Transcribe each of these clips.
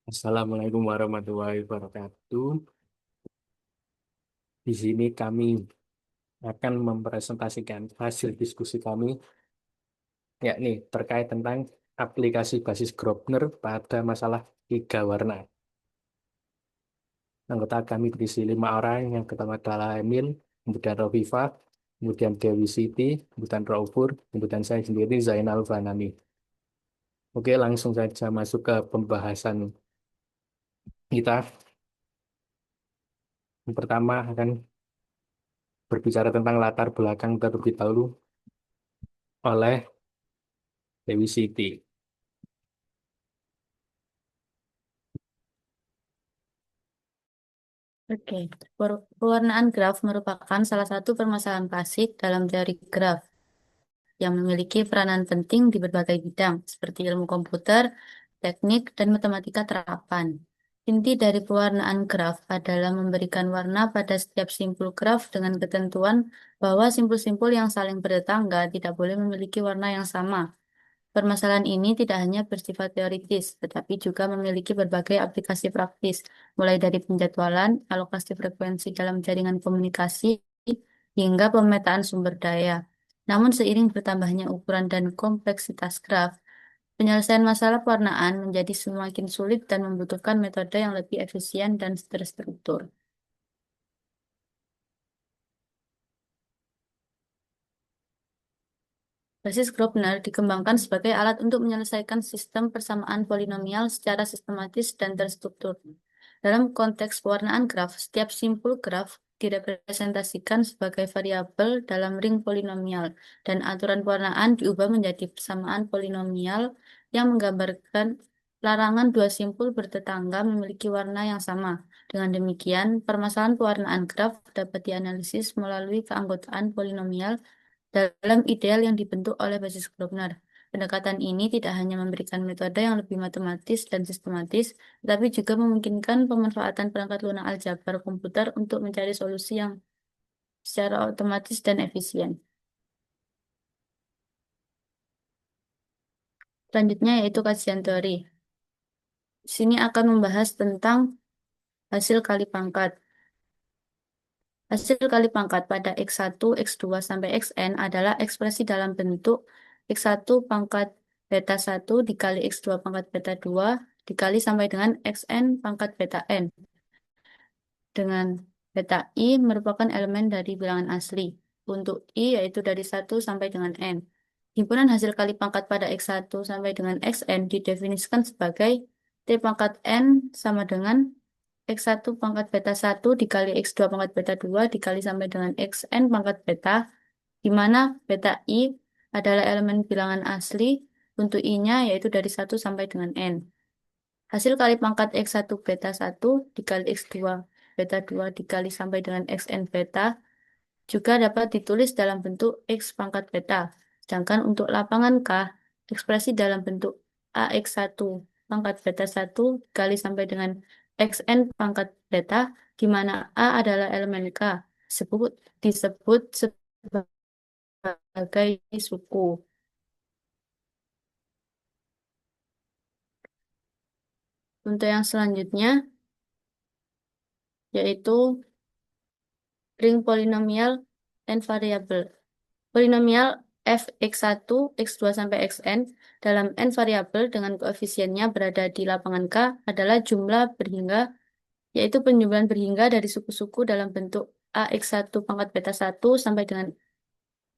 Assalamualaikum warahmatullahi wabarakatuh. Di sini kami akan mempresentasikan hasil diskusi kami, yakni terkait tentang aplikasi basis Grosvenor pada masalah tiga warna. Anggota kami berisi 5 orang. Yang pertama adalah Emil, kemudian Rofifa, kemudian Dewi Siti, kemudian Raufur, kemudian saya sendiri Zainal Fanani. Oke, langsung saja masuk ke pembahasan kita. Yang pertama akan berbicara tentang latar belakang terlebih dahulu oleh Dewi Siti. Oke, pewarnaan graf merupakan salah satu permasalahan klasik dalam teori graf yang memiliki peranan penting di berbagai bidang, seperti ilmu komputer, teknik, dan matematika terapan. Inti dari pewarnaan graf adalah memberikan warna pada setiap simpul graf dengan ketentuan bahwa simpul-simpul yang saling bertetangga tidak boleh memiliki warna yang sama. Permasalahan ini tidak hanya bersifat teoritis, tetapi juga memiliki berbagai aplikasi praktis, mulai dari penjadwalan, alokasi frekuensi dalam jaringan komunikasi, hingga pemetaan sumber daya. Namun seiring bertambahnya ukuran dan kompleksitas graf, penyelesaian masalah pewarnaan menjadi semakin sulit dan membutuhkan metode yang lebih efisien dan terstruktur. Basis Grosvenor dikembangkan sebagai alat untuk menyelesaikan sistem persamaan polinomial secara sistematis dan terstruktur. Dalam konteks pewarnaan graf, setiap simpul graf direpresentasikan sebagai variabel dalam ring polinomial, dan aturan pewarnaan diubah menjadi persamaan polinomial yang menggambarkan larangan dua simpul bertetangga memiliki warna yang sama. Dengan demikian, permasalahan pewarnaan graf dapat dianalisis melalui keanggotaan polinomial dalam ideal yang dibentuk oleh basis Grosvenor. Pendekatan ini tidak hanya memberikan metode yang lebih matematis dan sistematis, tetapi juga memungkinkan pemanfaatan perangkat lunak aljabar komputer untuk mencari solusi yang secara otomatis dan efisien. Selanjutnya yaitu kajian teori. Di sini akan membahas tentang hasil kali pangkat. Hasil kali pangkat pada X1, X2, sampai Xn adalah ekspresi dalam bentuk X1 pangkat beta 1 dikali X2 pangkat beta 2 dikali sampai dengan Xn pangkat beta n. Dengan beta I merupakan elemen dari bilangan asli. Untuk I yaitu dari 1 sampai dengan n. Himpunan hasil kali pangkat pada X1 sampai dengan Xn didefinisikan sebagai T pangkat n sama dengan X1 pangkat beta 1 dikali X2 pangkat beta 2 dikali sampai dengan Xn pangkat beta, di mana beta I adalah elemen bilangan asli, untuk I-nya yaitu dari 1 sampai dengan N. Hasil kali pangkat X1 beta 1 dikali X2 beta 2 dikali sampai dengan Xn beta juga dapat ditulis dalam bentuk X pangkat beta. Sedangkan untuk lapangan K, ekspresi dalam bentuk AX1 pangkat beta 1 dikali sampai dengan Xn pangkat beta, di mana A adalah elemen K, disebut sebagai suku. Untuk yang selanjutnya, yaitu ring polinomial n variabel. Polinomial f x1, x2 sampai xn dalam n variabel dengan koefisiennya berada di lapangan K adalah jumlah berhingga, yaitu penjumlahan berhingga dari suku-suku dalam bentuk ax1 pangkat beta 1 sampai dengan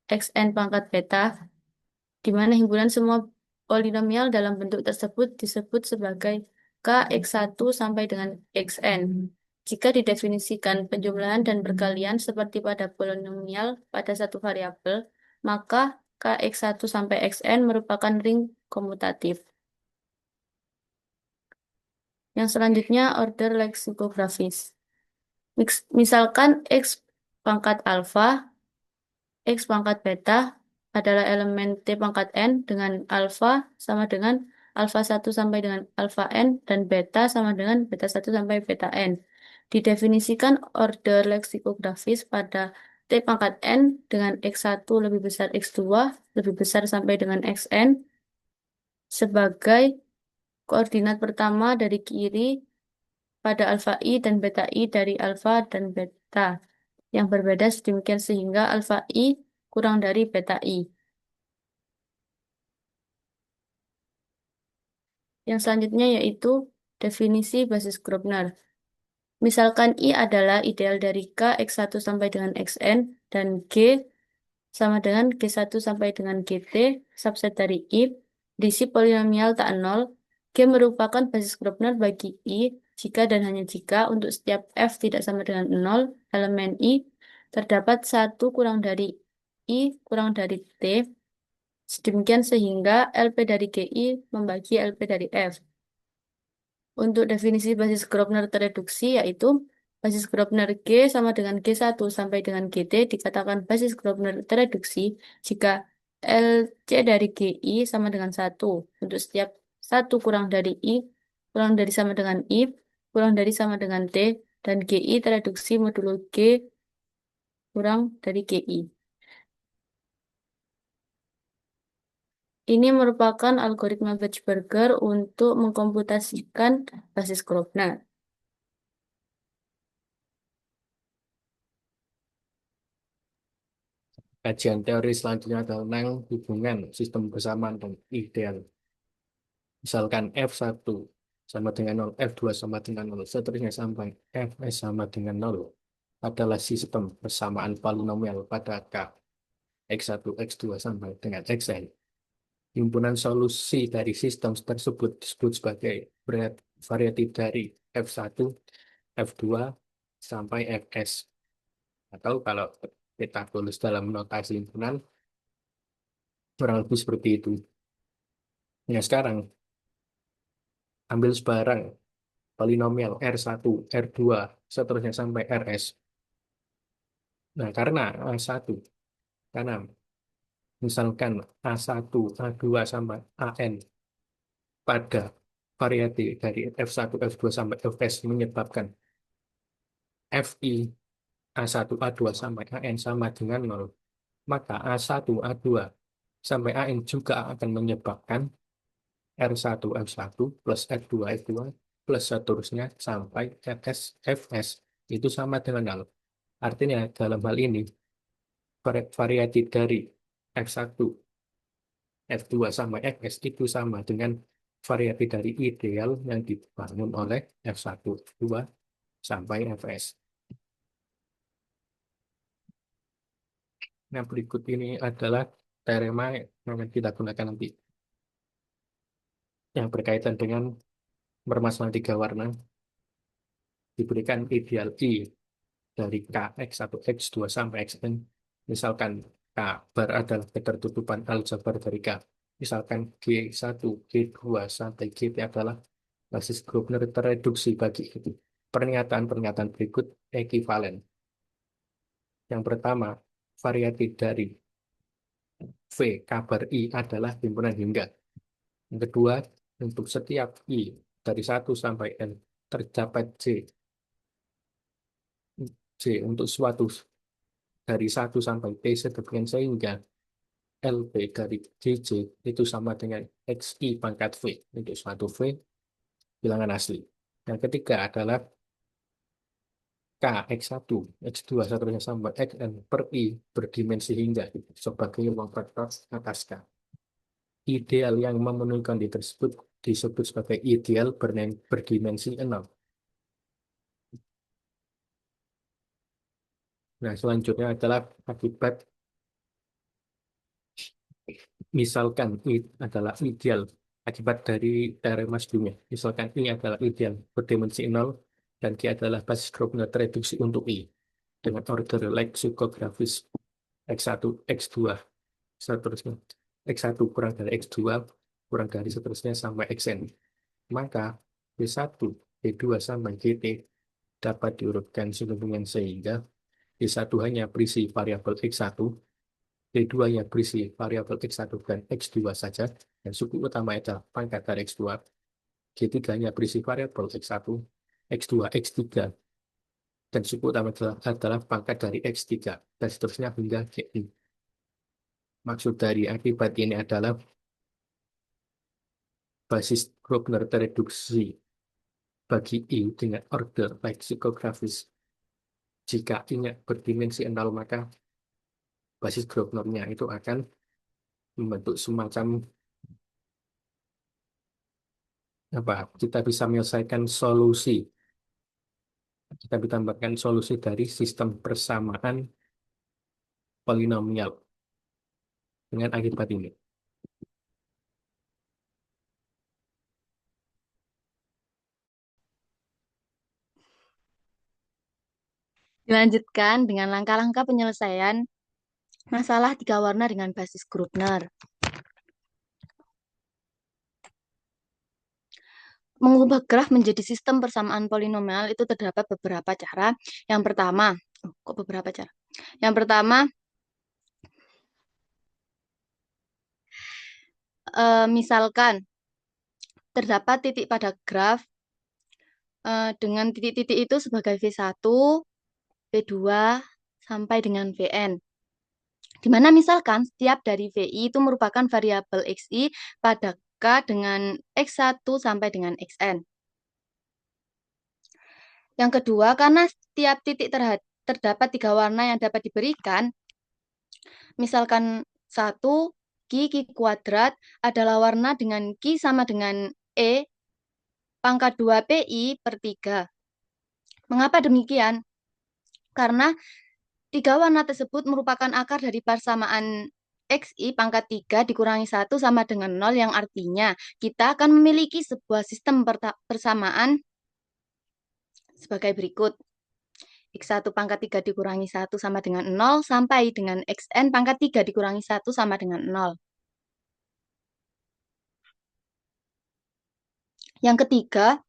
xn pangkat beta, di mana himpunan semua polinomial dalam bentuk tersebut disebut sebagai kx1 sampai dengan xn. Jika didefinisikan penjumlahan dan perkalian seperti pada polinomial pada satu variabel, maka kx1 sampai xn merupakan ring komutatif. Yang selanjutnya order leksikografis. Misalkan x pangkat alfa, x pangkat beta adalah elemen T pangkat N dengan alfa sama dengan alfa 1 sampai dengan alfa N dan beta sama dengan beta 1 sampai beta N. Didefinisikan order leksikografis pada T pangkat N dengan X1 lebih besar X2 lebih besar sampai dengan Xn sebagai koordinat pertama dari kiri pada alfa I dan beta I dari alfa dan beta yang berbeda sedemikian sehingga alfa I kurang dari beta I. Yang selanjutnya yaitu definisi basis Grobner. Misalkan I adalah ideal dari K X1 sampai dengan Xn dan G sama dengan G1 sampai dengan GT, subset dari I, diisi polinomial tak nol, G merupakan basis Grobner bagi I jika dan hanya jika untuk setiap F tidak sama dengan nol, elemen I terdapat satu kurang dari I kurang dari T, sedemikian sehingga LP dari GI membagi LP dari F. Untuk definisi basis Grobner tereduksi yaitu basis Grobner G sama dengan G1 sampai dengan GT dikatakan basis Grobner tereduksi jika LC dari GI sama dengan 1 untuk setiap 1 kurang dari I, kurang dari sama dengan I, kurang dari sama dengan T, dan GI tereduksi modulo G kurang dari GI. Ini merupakan algoritma Batch-Berger untuk mengkomputasikan basis Grobner. Kajian teori selanjutnya adalah tentang hubungan sistem bersamaan dan ideal. Misalkan F1 sama dengan 0, F2 sama dengan 0, seterusnya sampai Fs sama dengan 0 adalah sistem persamaan polinomial pada K, X1, X2 sampai dengan Xn. Himpunan solusi dari sistem tersebut disebut sebagai variatif dari F1, F2, sampai Fs. Atau kalau kita tulis dalam notasi himpunan, kurang lebih seperti itu. Ya, sekarang ambil sebarang polinomial R1, R2, seterusnya sampai Rs. Nah, karena A1, karena misalkan A1, A2 sampai AN pada variasi dari F1, F2 sampai Fs menyebabkan Fi A1, A2 sampai AN sama dengan 0, maka A1, A2 sampai AN juga akan menyebabkan R1, F1 plus F2, F2 plus seterusnya sampai Fs, Fs itu sama dengan 0. Artinya dalam hal ini variasi dari F1, F2 sama Fs itu sama dengan variasi dari ideal yang dibangun oleh F1, F2 sampai Fs. Nah, berikut ini adalah teorema yang kita gunakan nanti yang berkaitan dengan permasalahan tiga warna. Diberikan ideal I dari K, X1, X2 sampai Xn. Misalkan K bar adalah ketertutupan aljabar dari K. Misalkan G1, G2 sampai GT adalah basis Grobner tereduksi bagi itu. Pernyataan-pernyataan berikut ekuivalen. Yang pertama, variasi dari V kabar I adalah himpunan hingga. Yang kedua, untuk setiap I dari 1 sampai N terdapat J untuk suatu dari 1 sampai T sedemikian sehingga LP dari JJ itu sama dengan XI pangkat V untuk suatu V bilangan asli. Yang ketiga adalah K, X1, X2, seterusnya sampai Xn per I berdimensi hingga sebagai ruang vektor atas K. Ideal yang memenuhi kondisi tersebut disebut sebagai ideal berdimensi 6. Nah, selanjutnya adalah akibat misalkan I adalah ideal akibat dari teorema sebelumnya. Misalkan I adalah ideal berdimensi 0 dan Q adalah basis Grobner tereduksi untuk I dengan order leksikografis X1, X2, seterusnya X1 kurang dari X2 kurang dari seterusnya sampai Xn. Maka B1, B2 sampai GT dapat diurutkan sehubungan sehingga B1 hanya berisi variabel X1, B2 yang berisi variabel X1 dan X2 saja, dan suku utama adalah pangkat dari X2. G3 hanya berisi variabel X1, X2, X3, dan suku utama adalah pangkat dari X3, dan seterusnya hingga GI. Maksud dari akibat ini adalah basis Grobner tereduksi bagi I dengan order leksikografis. Jika I-nya berdimensi 0, maka basis Grobnernya itu akan membentuk semacam apa? Kita bisa menyelesaikan solusi. Kita ditambahkan solusi dari sistem persamaan polinomial dengan akibat ini. Dilanjutkan dengan langkah-langkah penyelesaian masalah tiga warna dengan basis Grubner. Mengubah graf menjadi sistem persamaan polinomial itu terdapat beberapa cara. Yang pertama, kok beberapa cara? Yang pertama, misalkan terdapat titik pada graf dengan titik-titik itu sebagai V1, V2, sampai dengan Vn. Di mana misalkan setiap dari VI itu merupakan variabel XI pada K dengan X1 sampai dengan Xn. Yang kedua, karena setiap titik terdapat tiga warna yang dapat diberikan, misalkan 1, Ki kuadrat adalah warna dengan Ki sama dengan E pangkat 2 PI per 3. Mengapa demikian? Karena tiga warna tersebut merupakan akar dari persamaan XI pangkat 3 dikurangi 1 sama dengan 0, yang artinya kita akan memiliki sebuah sistem persamaan sebagai berikut. X1 pangkat 3 dikurangi 1 sama dengan 0 sampai dengan Xn pangkat 3 dikurangi 1 sama dengan 0. Yang ketiga,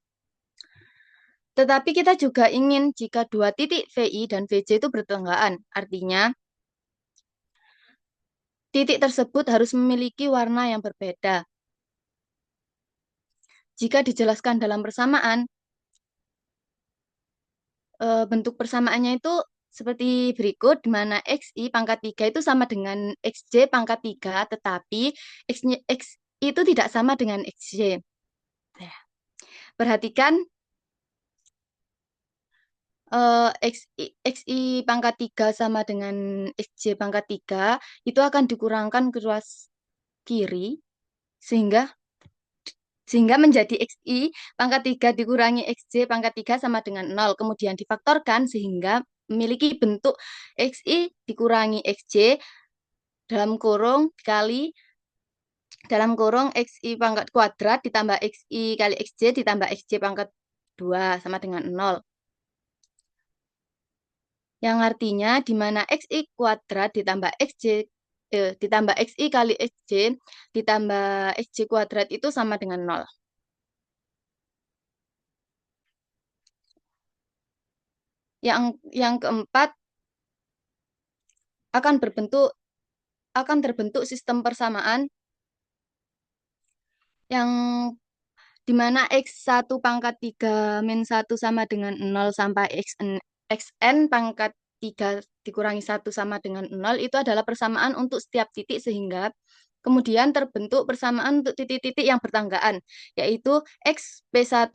tetapi kita juga ingin jika dua titik VI dan VJ itu bertenggaan. Artinya, titik tersebut harus memiliki warna yang berbeda. Jika dijelaskan dalam persamaan, bentuk persamaannya itu seperti berikut, di mana XI pangkat 3 itu sama dengan XJ pangkat 3, tetapi X itu tidak sama dengan XJ. Perhatikan, XI pangkat 3 sama dengan XJ pangkat 3 itu akan dikurangkan ke ruas kiri, sehingga menjadi XI pangkat 3 dikurangi XJ pangkat 3 sama dengan 0. Kemudian difaktorkan sehingga memiliki bentuk XI dikurangi XJ dalam kurung dikali dalam kurung XI pangkat kuadrat ditambah XI kali XJ ditambah XJ pangkat 2 sama dengan 0. Yang artinya di mana XI kuadrat ditambah ditambah XI kali XJ ditambah XJ kuadrat itu sama dengan 0. Yang keempat, akan terbentuk sistem persamaan yang dimana X1 pangkat 3 min 1 sama dengan 0 sampai Xn pangkat 3 dikurangi 1 sama dengan 0 itu adalah persamaan untuk setiap titik, sehingga kemudian terbentuk persamaan untuk titik-titik yang bertanggaan, yaitu XP1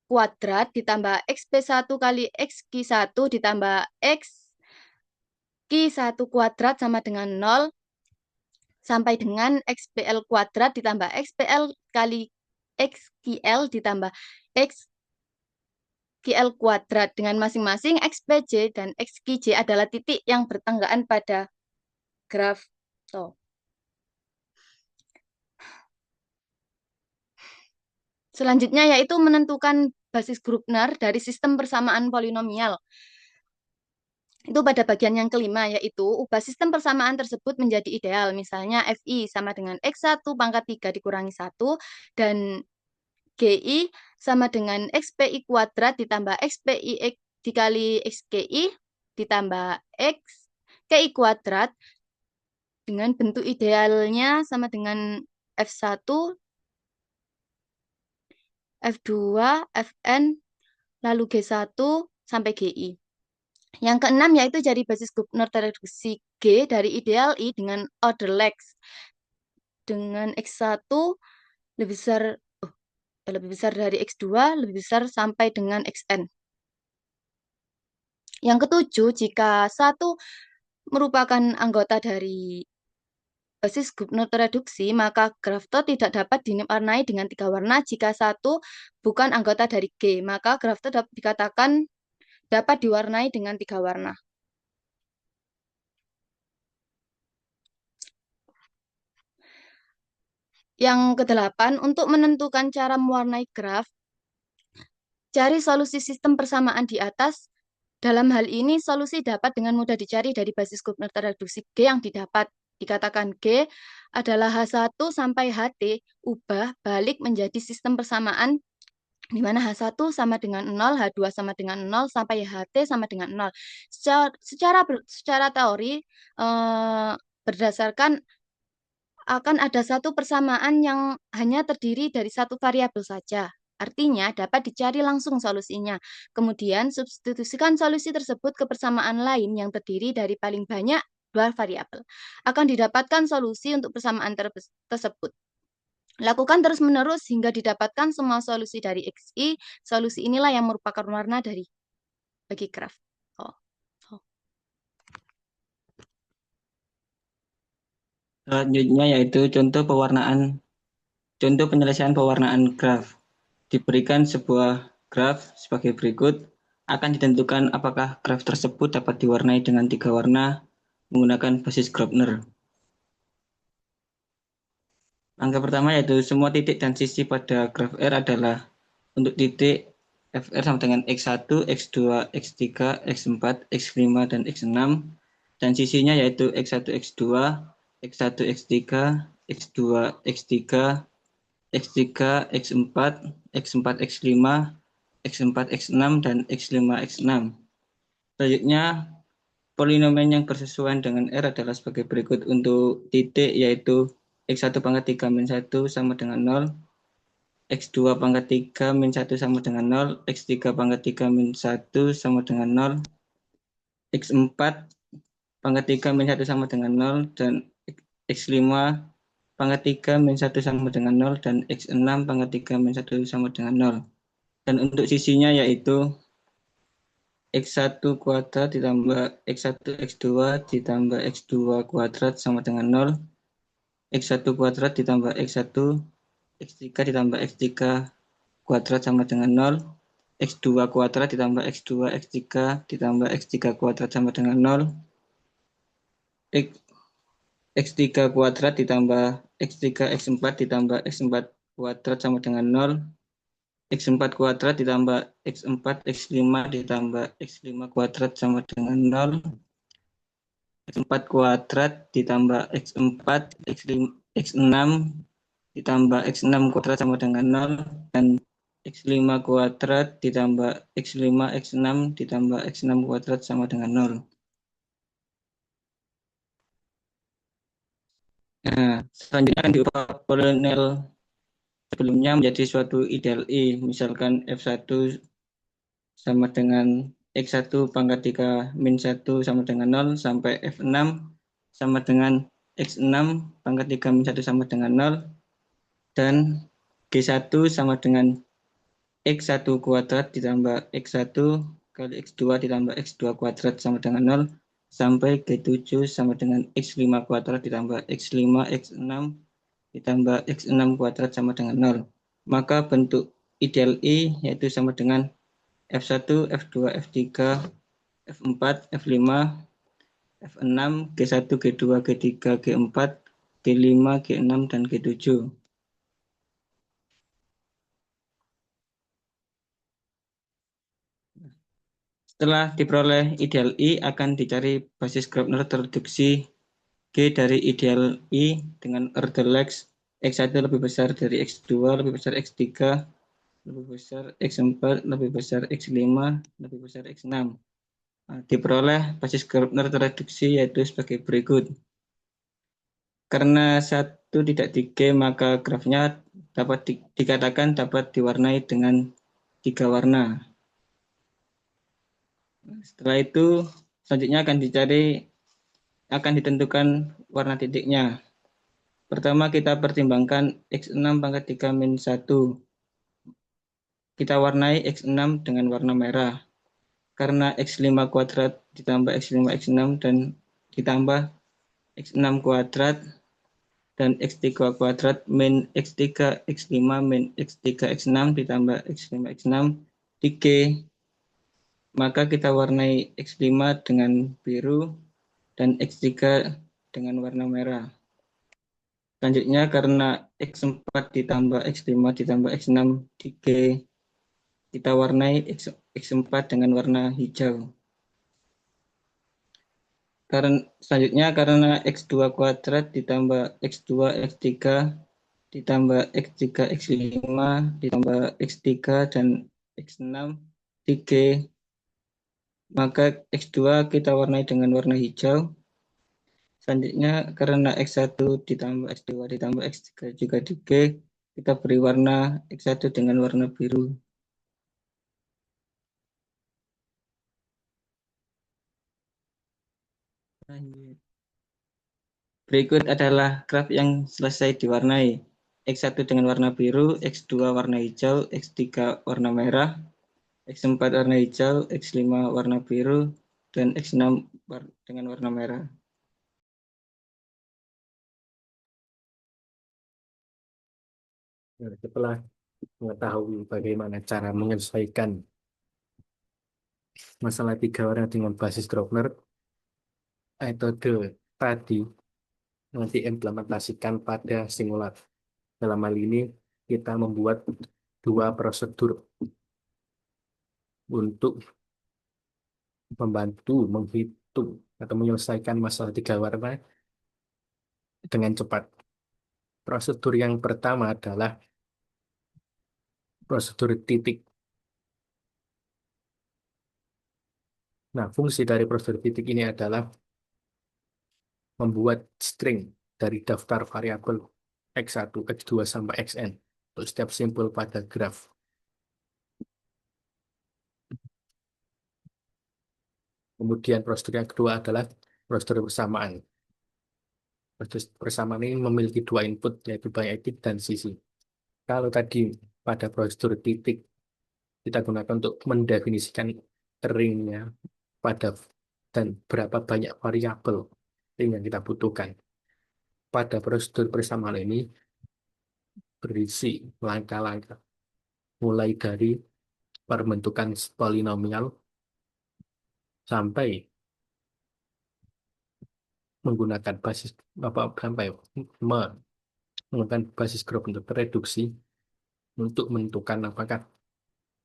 kuadrat ditambah XP1 kali XQ1 ditambah XQ1 kuadrat sama dengan 0 sampai dengan XPL kuadrat ditambah XPL kali XQL ditambah XQL kuadrat, dengan masing-masing XPJ dan XQJ adalah titik yang bertanggaan pada graf. Selanjutnya yaitu menentukan basis Grubner dari sistem persamaan polinomial. Itu pada bagian yang kelima, yaitu ubah sistem persamaan tersebut menjadi ideal. Misalnya FI sama dengan X1 pangkat 3 dikurangi 1, dan GI sama dengan XPI kuadrat ditambah XPI dikali XGI ditambah XKI kuadrat, dengan bentuk idealnya sama dengan F1, F2, Fn, lalu G1 sampai GI. Yang keenam yaitu cari basis Grubner tereduksi G dari ideal I dengan order Lex. Dengan X1 lebih besar lebih besar dari X2, lebih besar sampai dengan Xn. Yang ketujuh, jika satu merupakan anggota dari basis grup reduksi, maka grafto tidak dapat diwarnai dengan 3 warna. Jika satu bukan anggota dari G, maka grafto dapat dikatakan dapat diwarnai dengan 3 warna. Yang kedelapan, untuk menentukan cara mewarnai graf, cari solusi sistem persamaan di atas. Dalam hal ini, solusi dapat dengan mudah dicari dari basis grup reduksi G yang didapat. Dikatakan G adalah H1 sampai HT, ubah balik menjadi sistem persamaan di mana H1 sama dengan 0, H2 sama dengan 0, sampai HT sama dengan 0. Secara teori, berdasarkan akan ada satu persamaan yang hanya terdiri dari satu variabel saja. Artinya dapat dicari langsung solusinya. Kemudian substitusikan solusi tersebut ke persamaan lain yang terdiri dari paling banyak 2 variabel. Akan didapatkan solusi untuk persamaan tersebut. Lakukan terus-menerus hingga didapatkan semua solusi dari XI. Solusi inilah yang merupakan warna dari bagi graf. Selanjutnya yaitu contoh penyelesaian pewarnaan graf. Diberikan sebuah graf sebagai berikut, akan ditentukan apakah graf tersebut dapat diwarnai dengan 3 warna menggunakan basis Grobner. Langkah pertama yaitu semua titik dan sisi pada graf R adalah untuk titik FR sama dengan X1, X2, X3, X4, X5, dan X6, dan sisinya yaitu X1, X2, X1, X3, X2, X3, X3, X4, X4, X5, X4, X6, dan X5, X6. Selanjutnya, polinomial yang bersesuaian dengan R adalah sebagai berikut. Untuk titik yaitu X1 pangkat 3 min 1 sama dengan 0, X2 pangkat 3 min 1 sama dengan 0, X3 pangkat 3 min 1 sama dengan 0, X4 pangkat 3 min 1 sama dengan 0, dan X5 pangkat 3 min 1 sama dengan 0, dan X6 pangkat 3 min 1 sama dengan 0. Dan untuk sisinya yaitu X1 kuadrat ditambah X1 X2 ditambah X2 kuadrat sama dengan 0, X1 kuadrat ditambah X1 X3 ditambah X3 kuadrat sama dengan 0, X2 kuadrat ditambah X2 X3 ditambah X3 kuadrat sama dengan 0, X3 kuadrat ditambah X3 X4 ditambah X4 kuadrat sama dengan 0, X4 kuadrat ditambah X4 X5 ditambah X5 kuadrat sama dengan 0, X4 kuadrat ditambah X4 X6 ditambah X6 kuadrat sama dengan 0, dan X5 kuadrat ditambah X5 X6 ditambah X6 kuadrat sama dengan 0. Nah, selanjutnya akan diubah polinomial sebelumnya menjadi suatu ideal I. Misalkan F1 sama dengan X1 pangkat 3 min 1 sama dengan 0 sampai F6 sama dengan X6 pangkat 3 min 1 sama dengan 0, dan G1 sama dengan X1 kuadrat ditambah X1 kali X2 ditambah X2 kuadrat sama dengan 0 sampai G7 sama dengan X5 kuadrat ditambah X5 X6 ditambah X6 kuadrat sama dengan 0. Maka bentuk ideal I yaitu sama dengan F1, F2, F3, F4, F5, F6, G1, G2, G3, G4, G5, G6, dan G7. Setelah diperoleh ideal I, akan dicari basis Grobner reduksi G dari ideal I dengan order Lex. X1 lebih besar dari X2, lebih besar X3, lebih besar X4, lebih besar X5, lebih besar X6. Nah, diperoleh basis Grobner reduksi yaitu sebagai berikut. Karena satu tidak di G, maka grafnya dapat dikatakan dapat diwarnai dengan 3 warna. Setelah itu, selanjutnya akan ditentukan warna titiknya. Pertama kita pertimbangkan X6 pangkat 3 min 1. kita warnai X6 dengan warna merah. Karena X5 kuadrat ditambah X5 X6 dan ditambah X6 kuadrat dan X3 kuadrat min X3 X5 min X3 X6 ditambah X5 X6 di G, maka kita warnai X5 dengan biru dan X3 dengan warna merah. Selanjutnya karena X4 ditambah X5 ditambah X6 di G, kita warnai X4 dengan warna hijau. Selanjutnya karena X2 kuadrat ditambah X2 X3 ditambah X3 X5 ditambah X3 dan X6 di G, maka X2 kita warnai dengan warna hijau. Selanjutnya karena X1 ditambah X2 ditambah X3 juga di G, kita beri warna X1 dengan warna biru. Berikut adalah graf yang selesai diwarnai. X1 dengan warna biru, X2 warna hijau, X3 warna merah, X4 warna hijau, X5 warna biru, dan X6 dengan warna merah. Nah, setelah mengetahui bagaimana cara menyelesaikan masalah tiga warna dengan basis Grobner, metode tadi nanti implementasikan pada simulat. Dalam hal ini, kita membuat dua prosedur untuk membantu menghitung atau menyelesaikan masalah tiga warna dengan cepat. Prosedur yang pertama adalah prosedur titik. Nah, fungsi dari prosedur titik ini adalah membuat string dari daftar variabel X1, X2, sampai Xn untuk setiap simpul pada graf. Kemudian prosedur yang kedua adalah prosedur persamaan. Prosedur persamaan ini memiliki dua input, yaitu biaktif dan sisi. Kalau tadi pada prosedur titik, kita gunakan untuk mendefinisikan ringnya pada dan berapa banyak variabel ring yang kita butuhkan. Pada prosedur persamaan ini berisi langkah-langkah, mulai dari pembentukan polinomial sampai menggunakan basis apa sampai menggunakan basis grup untuk reduksi untuk menentukan apakah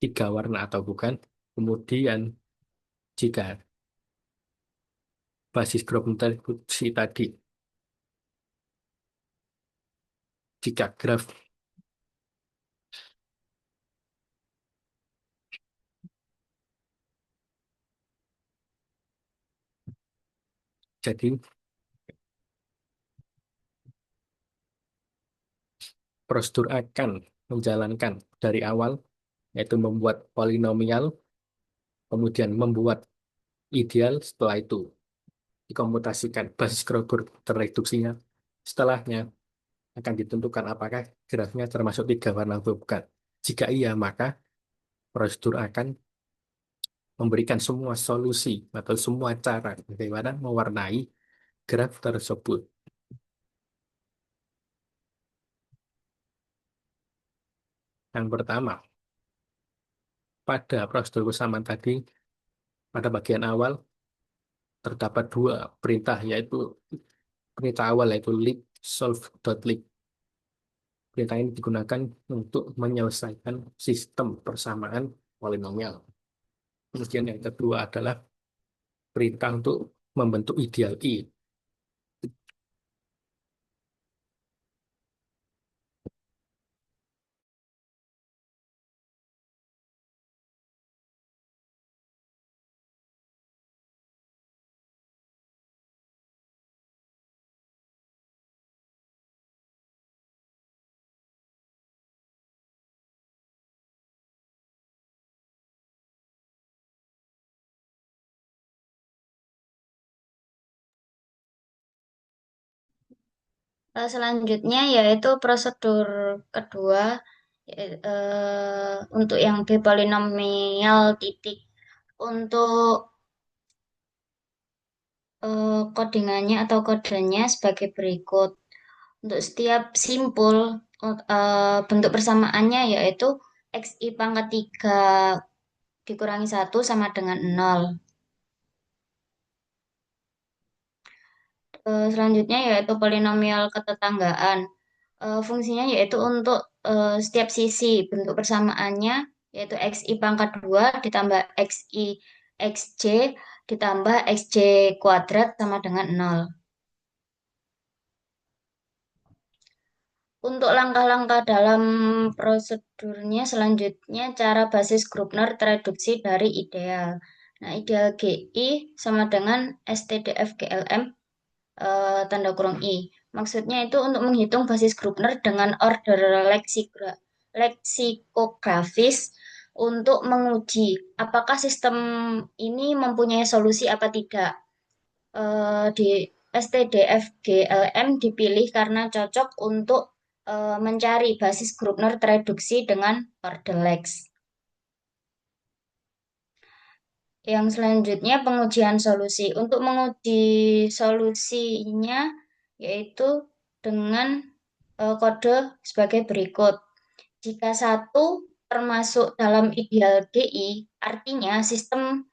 tiga warna atau bukan. Kemudian jika basis grup reduksi tadi, jika graf jadi prosedur akan menjalankan dari awal, yaitu membuat polinomial, kemudian membuat ideal, setelah itu dikomutasikan basis grup terreduksinya. Setelahnya akan ditentukan apakah grafnya termasuk tiga warna atau bukan. Jika iya, maka prosedur akan memberikan semua solusi atau semua cara bagaimana mewarnai graf tersebut. Yang pertama, pada prosedur persamaan tadi, pada bagian awal terdapat dua perintah, yaitu perintah awal yaitu lib solve.lib. Perintah ini digunakan untuk menyelesaikan sistem persamaan polinomial. Kemudian yang kedua adalah perintah untuk membentuk ideal I. Selanjutnya yaitu prosedur kedua, Untuk yang G polinomial titik. Untuk codingannya atau kodenya sebagai berikut. Untuk setiap simpul bentuk persamaannya yaitu XI pangkat 3 dikurangi 1 sama dengan 0. Selanjutnya yaitu polinomial ketetanggaan. Fungsinya yaitu untuk setiap sisi bentuk persamaannya yaitu XI pangkat 2 ditambah XI XJ ditambah XJ kuadrat sama dengan 0. Untuk langkah-langkah dalam prosedurnya selanjutnya cara basis Grubner tereduksi dari ideal. Nah, ideal GI sama dengan STDF GLM tanda kurung I. Maksudnya itu untuk menghitung basis Grubner dengan order leksikografis untuk menguji apakah sistem ini mempunyai solusi apa tidak. Di STDFGLM dipilih karena cocok untuk mencari basis Grubner tereduksi dengan order Lex. Yang selanjutnya pengujian solusi. Untuk menguji solusinya yaitu dengan kode sebagai berikut. Jika satu termasuk dalam ideal GI, artinya sistem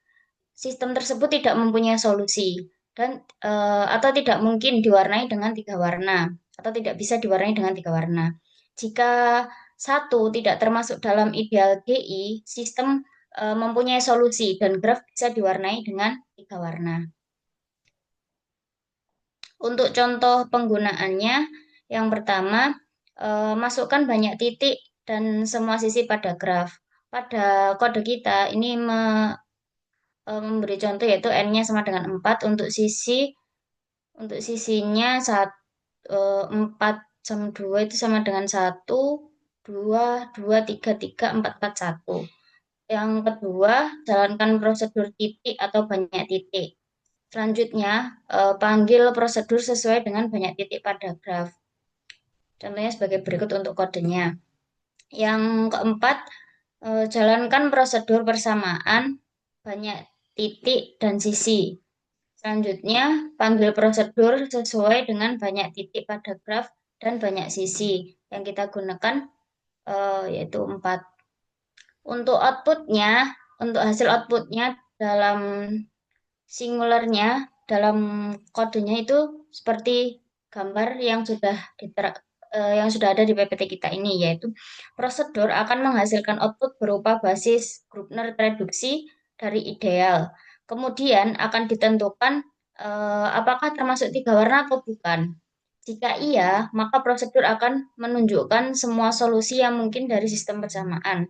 tersebut tidak mempunyai solusi dan atau tidak mungkin diwarnai dengan 3 warna atau tidak bisa diwarnai dengan 3 warna. Jika satu tidak termasuk dalam ideal GI, sistem mempunyai solusi dan graf bisa diwarnai dengan 3 warna. Untuk contoh penggunaannya, yang pertama, masukkan banyak titik dan semua sisi pada graf. Pada kode kita ini memberi contoh yaitu n-nya sama dengan 4 untuk sisinya 4 sama 2 itu sama dengan 1 2 2 3 3 4 4 1. Yang kedua, jalankan prosedur titik atau banyak titik. Selanjutnya, panggil prosedur sesuai dengan banyak titik pada graf. Contohnya sebagai berikut untuk kodenya. Yang keempat, jalankan prosedur persamaan banyak titik dan sisi. Selanjutnya, panggil prosedur sesuai dengan banyak titik pada graf dan banyak sisi. Yang kita gunakan yaitu 4. Untuk outputnya, untuk hasil outputnya dalam singularnya, dalam kodenya itu seperti gambar yang sudah ada di PPT kita ini, yaitu prosedur akan menghasilkan output berupa basis Grubner reduksi dari ideal. Kemudian akan ditentukan apakah termasuk 3 warna atau bukan. Jika iya, maka prosedur akan menunjukkan semua solusi yang mungkin dari sistem persamaan.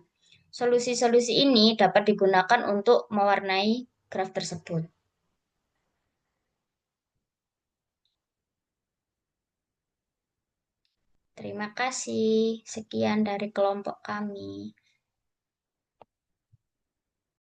Solusi-solusi ini dapat digunakan untuk mewarnai graf tersebut. Terima kasih. Sekian dari kelompok kami.